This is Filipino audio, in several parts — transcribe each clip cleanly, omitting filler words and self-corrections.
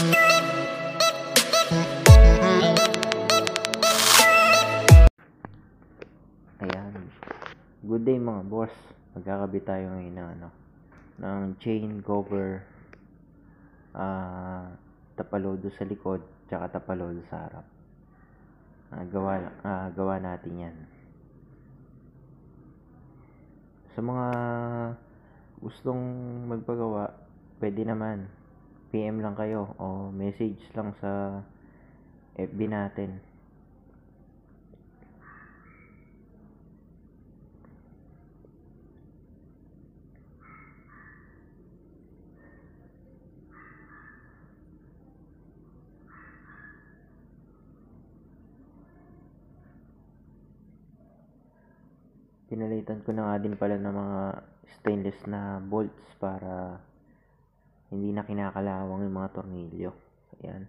Ayan. Good day mga boss. Magkakabit tayo ngayon ng chain cover, tapalodo sa likod, tsaka tapalodo sa harap. Gawa natin yan. Sa mga gustong magpagawa, pwede naman. PM lang kayo o message lang sa FB natin. Pinalitan ko na nga din pala ng mga stainless na bolts para hindi na kinakalawang yung mga tornilyo. Ayan.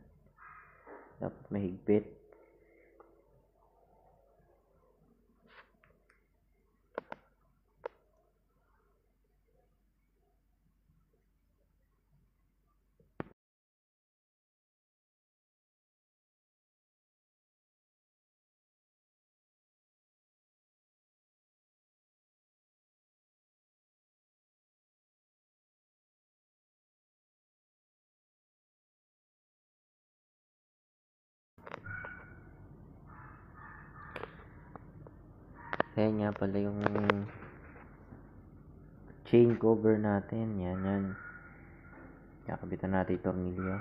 Dapat mahigpit. Ayan nga pala yung chain cover natin. Yan. Kakabitan natin yung tornilyo.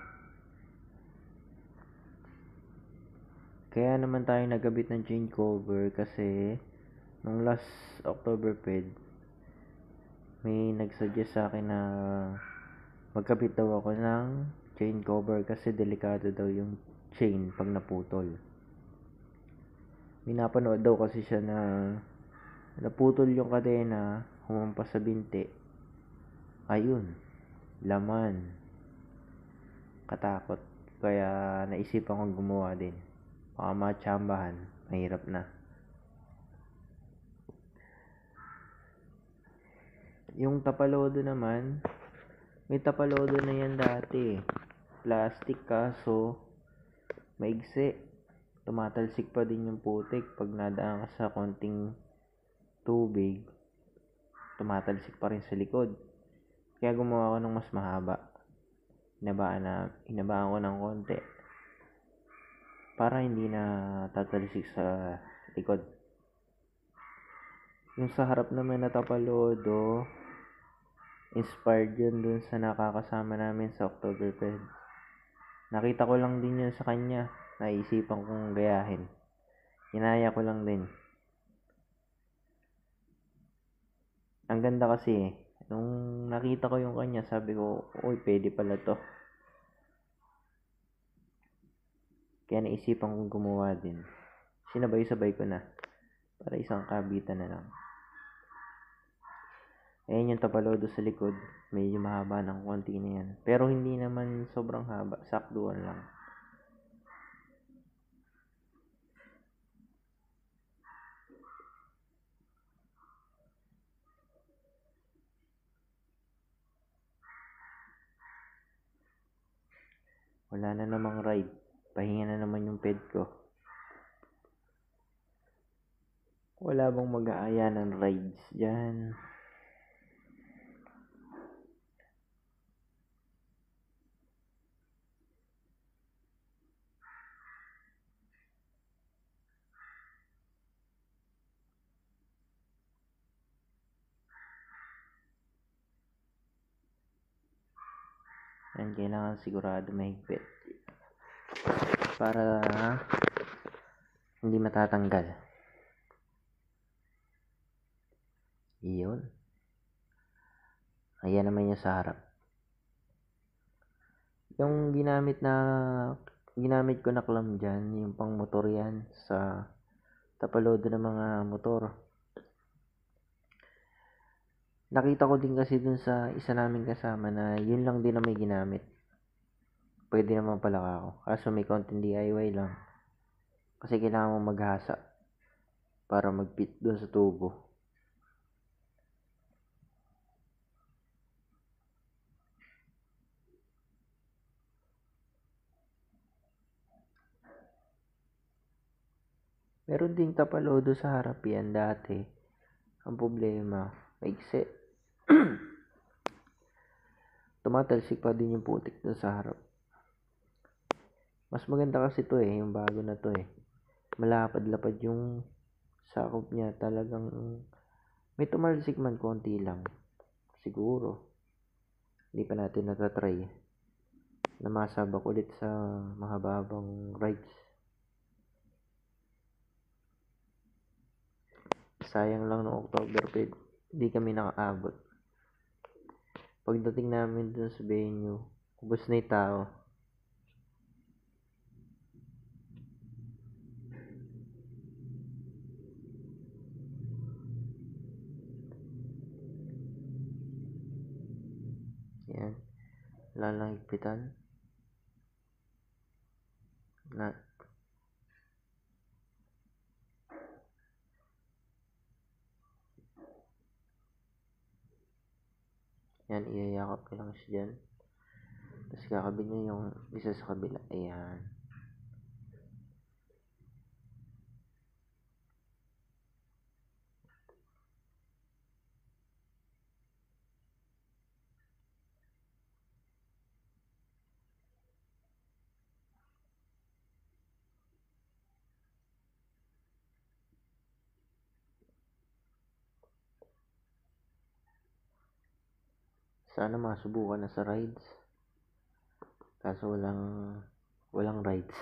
Kaya naman tayo nagabit ng chain cover kasi nung last October Fed, may nagsuggest sa akin na magkabit daw ako ng chain cover kasi delikado daw yung chain pag naputol. May napanood daw kasi siya na naputol yung kadena, humampas sa binti. Ayun, laman. Katakot. Kaya naisipan kong gumawa din. Baka matsambahan, mahirap na. Yung tapalodo naman, may tapalodo na yan dati. Plastic kaso maigsi. Tumatalsik pa din yung putik pag nadaan ka sa konting tubig. Tumatalsik pa rin sa likod. Kaya gumawa ko ng mas mahaba. Hinabaan ko ng konti para hindi na tatalsik sa likod. Yung sa harap naman na tapalodo, inspired yun dun sa nakakasama namin sa Oktoberfest. Nakita ko lang din yun sa kanya. Naisipan kong gayahin. Hinaya ko lang din. Ang ganda kasi, nung nakita ko yung kanya, sabi ko, uy, pwede pala to. Kaya naisipan kong gumawa din. Sinabay-sabay ko na. Para isang kabitan na lang. Ayan yung tapalodo sa likod. Medyo mahaba ng konti na yan. Pero hindi naman sobrang haba. Sakduan lang. Wala na namang ride. Pahinga na naman yung ped ko. Wala bang mag-aaya ng rides dyan? Yan, kailangan sigurado mahigpit para hindi matatanggal. Iyon. Ayan naman yung sa harap. Yung ginamit ko na clamp dyan, yung pang motor yan sa tapalodo ng mga motor. Nakita ko din kasi dun sa isa naming kasama na yun lang din na may ginamit. Pwede naman pala ako. Kaso may konting DIY lang. Kasi kailangan mo maghasa para mag-fit dun sa tubo. Meron ding tapalodo sa harap yan dati. Ang problema, maigsi. Tumatalsik pa din yung putik dun sa harap. Mas maganda kasi to yung bago na to Malapad-lapad yung sakop niya. Talagang may tumalsik man konti lang. Siguro. Hindi pa natin natatry. Na masabak ulit sa mahababang rides. Sayang lang noong Oktoberfest, hindi kami nakaabot. Pagdating namin dun sa venue, ubos na yung tao. Yan. Wala lang higpitan. Yan, iyayakap ko lang siya dyan. Tapos kakabit niya yung isa sa kabila. Ayan. Sana masubukan na sa rides. Kaso walang rides.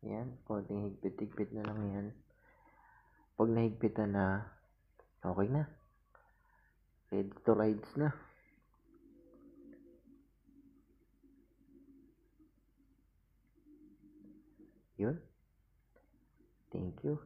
Yan, konting higpit-higpit na lang yan. Pag nahigpitan na, okay na. Ready to rides na. Yun. Thank you.